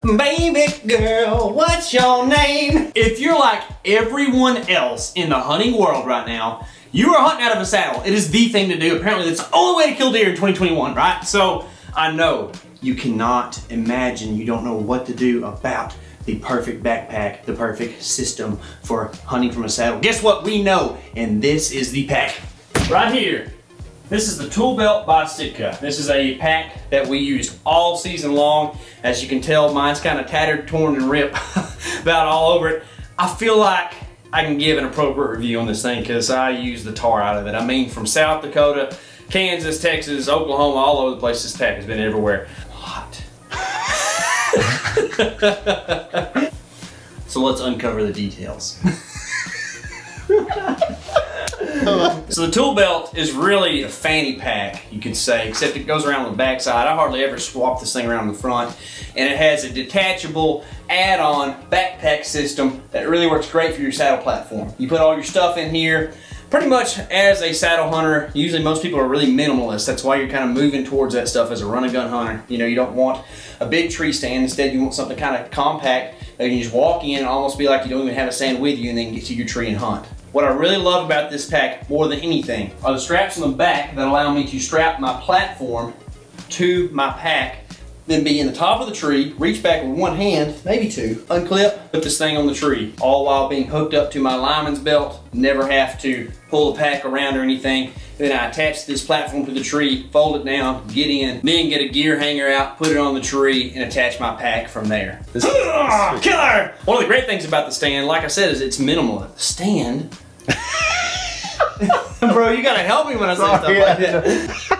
Baby girl, what's your name? If you're like everyone else in the hunting world right now, you are hunting out of a saddle. It is the thing to do. Apparently that's the only way to kill deer in 2021, right? So I know you cannot imagine, you don't know what to do about the perfect backpack, the perfect system for hunting from a saddle. Guess what? We know, and this is the pack. Right here. This is the TOOLBELT by SITKA. This is a pack that we used all season long. As you can tell, mine's kind of tattered, torn, and ripped about all over it. I feel like I can give an appropriate review on this thing because I use the tar out of it. I mean, from South Dakota, Kansas, Texas, Oklahoma, all over the place, this pack has been everywhere. Hot. So let's uncover the details. So the TOOLBELT is really a fanny pack, you could say, except it goes around the back side. I hardly ever swap this thing around the front. And it has a detachable add-on backpack system that really works great for your saddle platform. You put all your stuff in here. Pretty much as a saddle hunter, usually most people are really minimalist. That's why you're kind of moving towards that stuff as a run and gun hunter. You know, you don't want a big tree stand. Instead, you want something kind of compact that you can just walk in and almost be like you don't even have a stand with you and then get to your tree and hunt. What I really love about this pack more than anything are the straps on the back that allow me to strap my platform to my pack, then be in the top of the tree, reach back with one hand, maybe two, unclip, put this thing on the tree, all while being hooked up to my lineman's belt, never have to pull the pack around or anything. Then I attach this platform to the tree, fold it down, get in, then get a gear hanger out, put it on the tree, and attach my pack from there. Killer! One of the great things about the stand, like I said, is it's minimal. The stand... Bro, you gotta help me when I say stuff like that.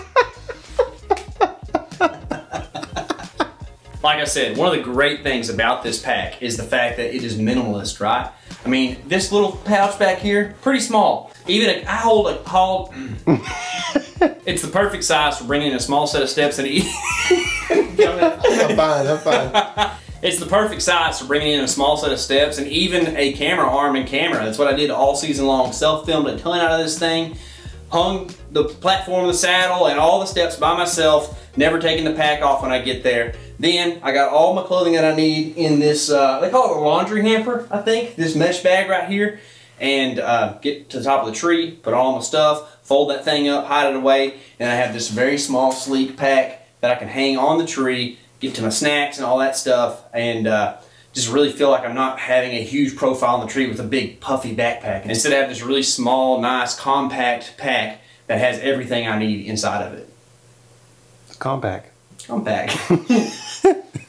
Like I said, one of the great things about this pack is the fact that it is minimalist, right? I mean, this little pouch back here, pretty small. Even I hold it's the perfect size for bringing in a small set of steps and eat. I'm fine. It's the perfect size for bringing in a small set of steps and even a camera arm and camera. That's what I did all season long. Self-filmed a ton out of this thing. Hung the platform of the saddle and all the steps by myself. Never taking the pack off when I get there. Then I got all my clothing that I need in this, they call it a laundry hamper, I think. This mesh bag right here. And get to the top of the tree, put all my stuff, fold that thing up, hide it away. And I have this very small, sleek pack that I can hang on the tree, get to my snacks and all that stuff, and just really feel like I'm not having a huge profile on the tree with a big puffy backpack. And instead I have this really small, nice, compact pack that has everything I need inside of it. Compact. Compact.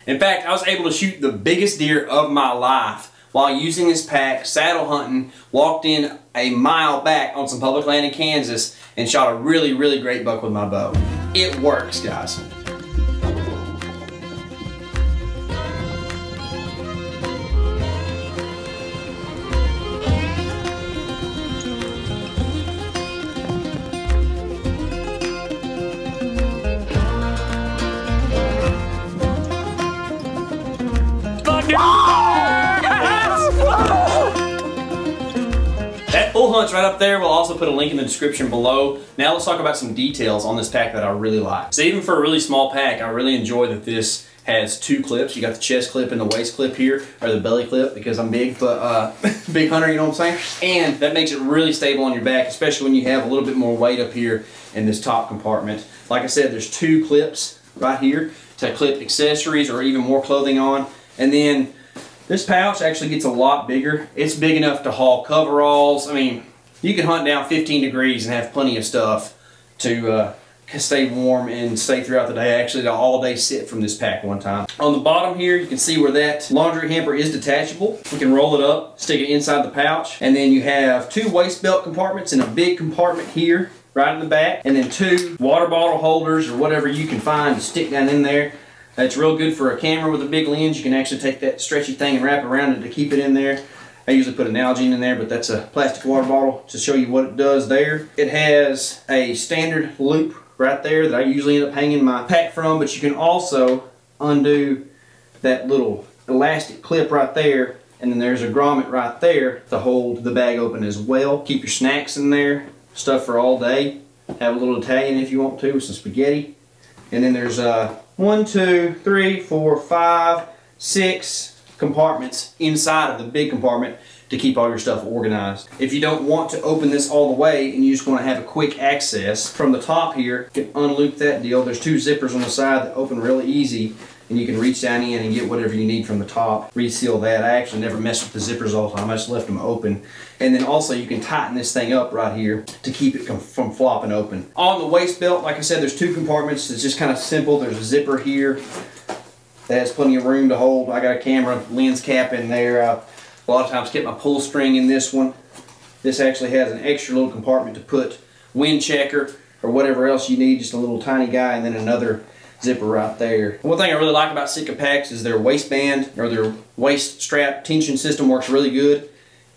In fact, I was able to shoot the biggest deer of my life while using this pack, saddle hunting, walked in a mile back on some public land in Kansas and shot a really, really great buck with my bow. It works, guys. That full hunt's right up there. We'll also put a link in the description below. Now let's talk about some details on this pack that I really like. So even for a really small pack, I really enjoy that this has two clips. You got the chest clip and the waist clip here, or the belly clip because I'm big, but big hunter, you know what I'm saying? And that makes it really stable on your back, especially when you have a little bit more weight up here in this top compartment. Like I said, there's two clips right here to clip accessories or even more clothing on. And then this pouch actually gets a lot bigger. It's big enough to haul coveralls. I mean, you can hunt down 15 degrees and have plenty of stuff to stay warm and stay throughout the day. I actually did an all-day sit from this pack one time. On the bottom here, you can see where that laundry hamper is detachable. We can roll it up, stick it inside the pouch, and then you have two waist belt compartments and a big compartment here, right in the back, and then two water bottle holders or whatever you can find to stick down in there. That's real good for a camera with a big lens. You can actually take that stretchy thing and wrap around it to keep it in there. I usually put an Nalgene in there, but that's a plastic water bottle to show you what it does there. It has a standard loop right there that I usually end up hanging my pack from, but you can also undo that little elastic clip right there, and then there's a grommet right there to hold the bag open as well. Keep your snacks in there, stuff for all day. Have a little Italian if you want to with some spaghetti. And then there's 1, 2, 3, 4, 5, 6 compartments inside of the big compartment to keep all your stuff organized. If you don't want to open this all the way and you just want to have a quick access, from the top here, you can unloop that deal. There's 2 zippers on the side that open really easy, and you can reach down in and get whatever you need from the top. Reseal that. I actually never mess with the zippers all the time. I just left them open. And then also you can tighten this thing up right here to keep it from flopping open. On the waist belt, like I said, there's 2 compartments. It's just kind of simple. There's a zipper here that has plenty of room to hold. I got a camera lens cap in there. A lot of times get my pull string in this one. This actually has an extra little compartment to put wind checker or whatever else you need, just a little tiny guy, and then another zipper right there. One thing I really like about SITKA packs is their waistband or their waist strap tension system works really good.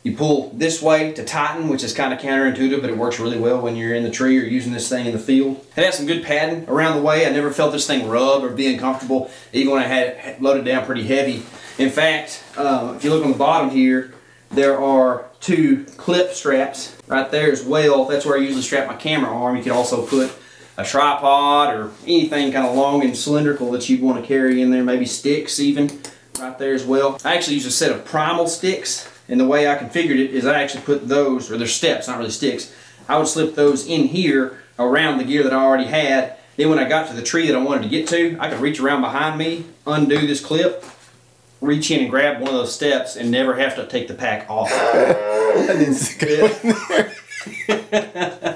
You pull this way to tighten, which is kind of counterintuitive, but it works really well when you're in the tree or using this thing in the field. It has some good padding around the way. I never felt this thing rub or be uncomfortable, even when I had it loaded down pretty heavy. In fact, if you look on the bottom here, there are 2 clip straps right there as well. That's where I usually strap my camera arm. You can also put a tripod or anything kind of long and cylindrical that you'd want to carry in there, maybe sticks even right there as well. I actually use a set of primal sticks, and the way I configured it is I actually put those, or they're steps, not really sticks, I would slip those in here around the gear that I already had. Then when I got to the tree that I wanted to get to, I could reach around behind me, undo this clip, reach in and grab one of those steps and never have to take the pack off.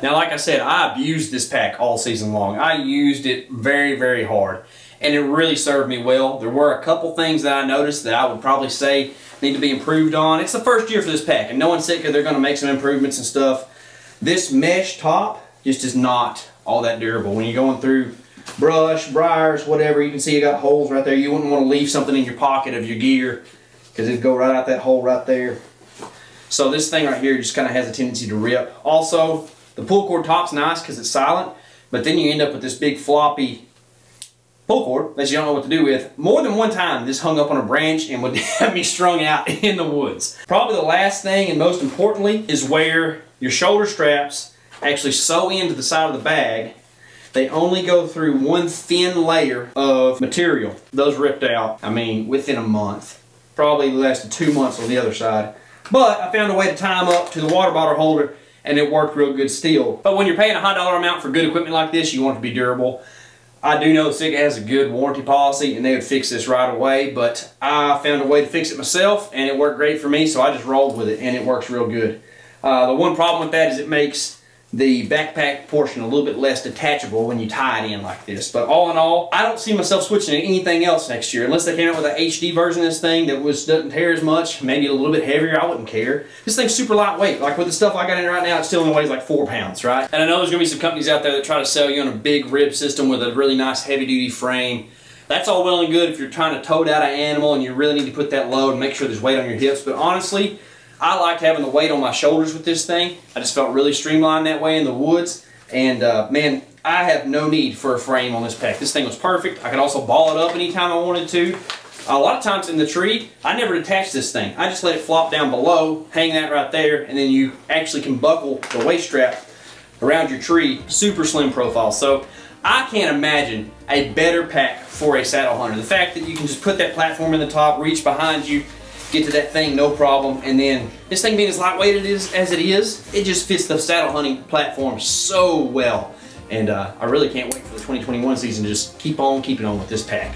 Now, like I said, I abused this pack all season long. I used it very, very hard, and it really served me well. There were a couple things that I noticed that I would probably say need to be improved on. It's the first year for this pack, and knowing SITKA, they're going to make some improvements and stuff. This mesh top just is not all that durable. When you're going through brush, briars, whatever, you can see you got holes right there. You wouldn't want to leave something in your pocket of your gear because it'd go right out that hole right there. So this thing right here just kind of has a tendency to rip. Also, the pull cord top's nice because it's silent, but then you end up with this big floppy pull cord that you don't know what to do with. More than one time this hung up on a branch and would have me strung out in the woods. Probably the last thing, and most importantly, is where your shoulder straps actually sew into the side of the bag. They only go through one thin layer of material. Those ripped out, I mean, within a month. Probably lasted 2 months on the other side. But I found a way to tie them up to the water bottle holder, and it worked real good still. But when you're paying a high dollar amount for good equipment like this, you want it to be durable. I do know SITKA has a good warranty policy, and they would fix this right away, but I found a way to fix it myself, and it worked great for me, so I just rolled with it, and it works real good. The one problem with that is it makes the backpack portion a little bit less detachable when you tie it in like this. But all in all, I don't see myself switching to anything else next year. Unless they came out with an HD version of this thing that doesn't tear as much, maybe a little bit heavier, I wouldn't care. This thing's super lightweight. Like with the stuff I got in it right now, it still only weighs like 4 pounds, right? And I know there's going to be some companies out there that try to sell you on a big rib system with a really nice heavy-duty frame. That's all well and good if you're trying to tote out an animal and you really need to put that load and make sure there's weight on your hips. But honestly, I liked having the weight on my shoulders with this thing. I just felt really streamlined that way in the woods. And man, I have no need for a frame on this pack. This thing was perfect. I could also ball it up anytime I wanted to. A lot of times in the tree, I never detached this thing. I just let it flop down below, hang that right there, and then you actually can buckle the waist strap around your tree. Super slim profile. So I can't imagine a better pack for a saddle hunter. The fact that you can just put that platform in the top, reach behind you, get to that thing no problem, and then this thing being as lightweight as it is, it just fits the saddle hunting platform so well. And I really can't wait for the 2021 season to just keep on keeping on with this pack.